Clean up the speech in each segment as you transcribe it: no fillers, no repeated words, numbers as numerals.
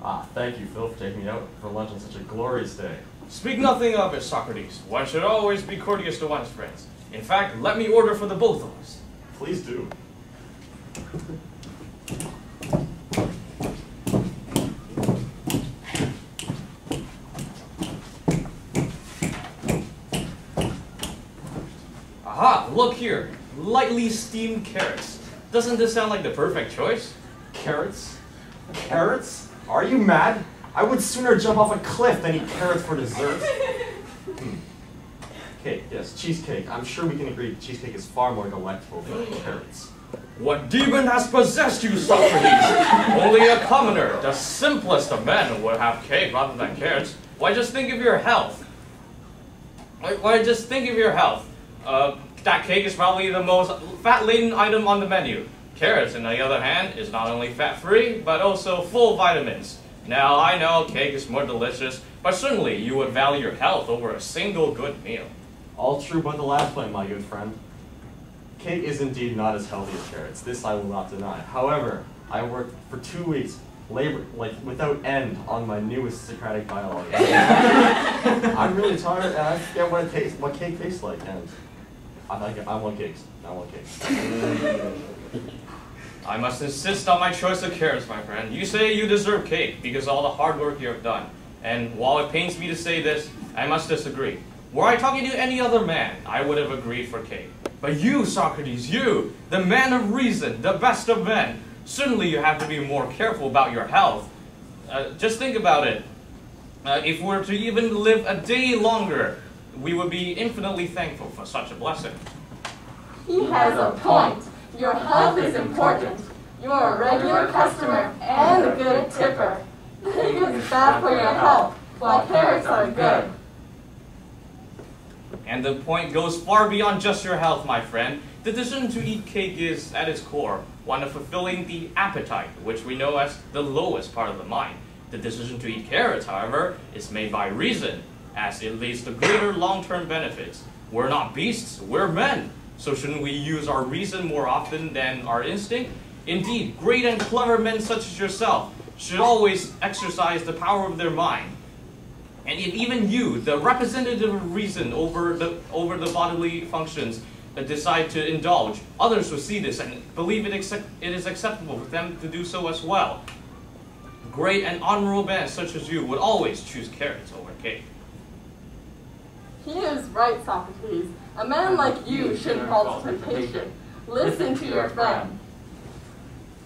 Ah, thank you, Phil, for taking me out for lunch on such a glorious day. Speak nothing of it, Socrates. One should always be courteous to one's friends. In fact, let me order for the both of us. Please do. Aha, look here. Lightly steamed carrots. Doesn't this sound like the perfect choice? Carrots? Carrots? Are you mad? I would sooner jump off a cliff than eat carrots for dessert. Cake, yes, cheesecake. I'm sure we can agree cheesecake is far more delectable than carrots. What demon has possessed you, Socrates? Only a commoner, the simplest of men, would have cake rather than carrots. Why, just think of your health. Why, just think of your health. That cake is probably the most fat-laden item on the menu. Carrots, on the other hand, is not only fat-free, but also full of vitamins. Now, I know cake is more delicious, but certainly you would value your health over a single good meal. All true but the last point, my good friend. Cake is indeed not as healthy as carrots. This I will not deny. However, I worked for 2 weeks, without end, on my newest Socratic dialogue. I'm really tired, and I forget what cake tastes like, and I want cakes. I want cakes. I must insist on my choice of carrots, my friend. You say you deserve cake because of all the hard work you have done. And while it pains me to say this, I must disagree. Were I talking to any other man, I would have agreed for cake. But you, Socrates, you, the man of reason, the best of men, certainly you have to be more careful about your health. Just think about it. If we were to even live a day longer, we would be infinitely thankful for such a blessing. He has a point. Your health is important. You are a regular customer and a good tipper. Cake is bad for your health, while carrots are good. And the point goes far beyond just your health, my friend. The decision to eat cake is, at its core, one of fulfilling the appetite, which we know as the lowest part of the mind. The decision to eat carrots, however, is made by reason, as it leads to greater long-term benefits. We're not beasts, we're men. So shouldn't we use our reason more often than our instinct? Indeed, great and clever men such as yourself should always exercise the power of their mind. And if even you, the representative of reason over the bodily functions, decide to indulge, others will see this and believe it is acceptable for them to do so as well. Great and honorable men such as you would always choose carrots over cake. He is right, Socrates. A man like you shouldn't fall to temptation. Listen to your friend.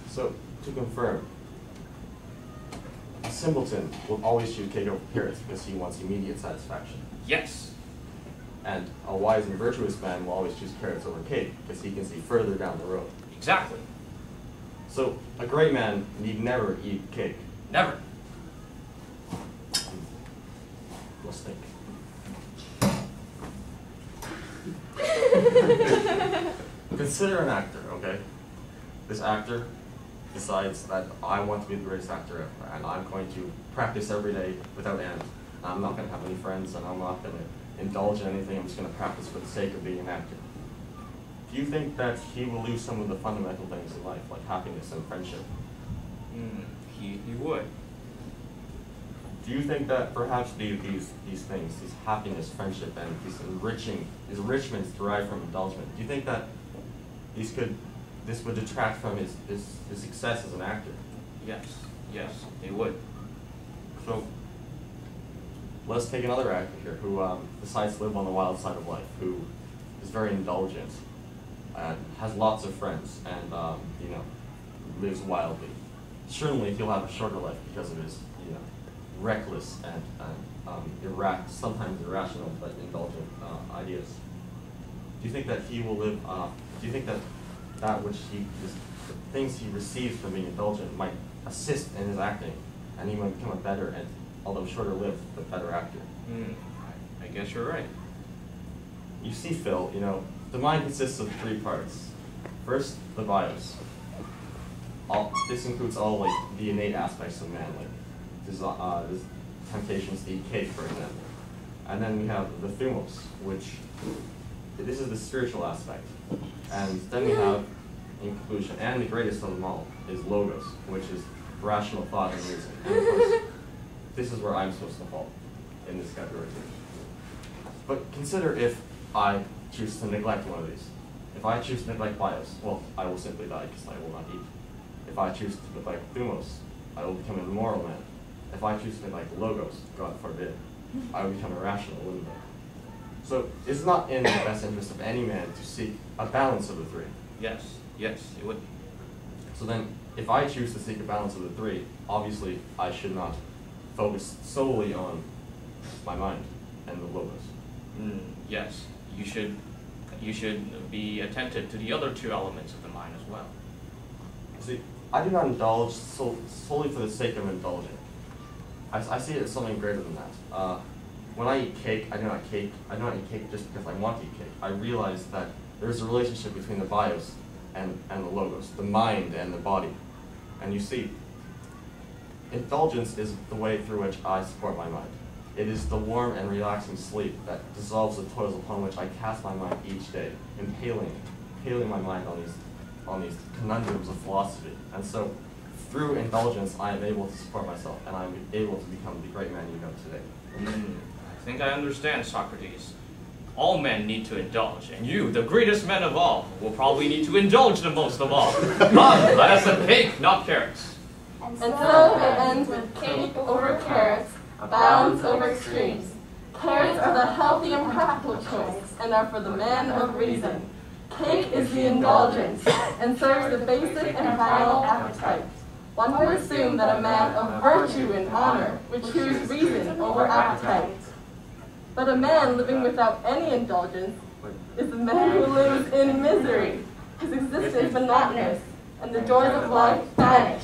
So, to confirm, a simpleton will always choose cake over carrots because he wants immediate satisfaction. Yes. And a wise and virtuous man will always choose carrots over cake because he can see further down the road. Exactly. So, a great man need never eat cake. Never. Let's think. Consider an actor, okay? This actor decides that I want to be the greatest actor ever, and I'm going to practice every day without end. I'm not going to have any friends, and I'm not going to indulge in anything. I'm just going to practice for the sake of being an actor. Do you think that he will lose some of the fundamental things in life, like happiness and friendship? He would. Do you think that perhaps these things, these happiness, friendship, and these enrichments derived from indulgence, do you think that this would detract from his success as an actor? Yes, it would. So, let's take another actor here who decides to live on the wild side of life, who is very indulgent, and has lots of friends, and lives wildly. Certainly, he'll have a shorter life because of his reckless and sometimes irrational but indulgent ideas. Do you think that he will live? Do you think that the things he receives from being indulgent might assist in his acting, and he might become a better and, although shorter-lived, but better actor? I guess you're right. You see, Phil, the mind consists of 3 parts. First, the bios. This includes all the innate aspects of man, like this temptations to eat cake, for example. And then we have the thumos, which this is the spiritual aspect. And then we have, in conclusion, and the greatest of them all, is logos, which is rational thought and reason. And of course, this is where I'm supposed to fall in this category too. But consider if I choose to neglect one of these. If I choose to neglect bios, well, I will simply die because I will not eat. If I choose to neglect thumos, I will become an immoral man. If I choose to neglect logos, God forbid, I will become irrational limbo. So it's not in the best interest of any man to seek a balance of the three. Yes, yes, it would be. So then, if I choose to seek a balance of the three, obviously I should not focus solely on my mind and the logos. Yes, you should be attentive to the other two elements of the mind as well. See, I do not indulge solely for the sake of indulging. I see it as something greater than that. When I eat cake, I do not eat cake just because I want to eat cake. I realize that there's a relationship between the bios and the logos, the mind and the body. And you see, indulgence is the way through which I support my mind. It is the warm and relaxing sleep that dissolves the toils upon which I cast my mind each day, impaling my mind on these conundrums of philosophy. And so, through indulgence, I am able to support myself, and I am able to become the great man you know today. I think I understand, Socrates. All men need to indulge, and you, the greatest man of all, will probably need to indulge the most of all. Come, let us have cake, not carrots. And so it ends with cake over carrots, balance over extremes. Carrots are the healthy and practical choice, and are for the man of reason. Cake is the indulgence, and serves the basic and final appetite. One would assume that a man of virtue and honor would choose reason over appetite. But a man living without any indulgence is a man who lives in misery. His existence monotonous, and the joys of life vanish.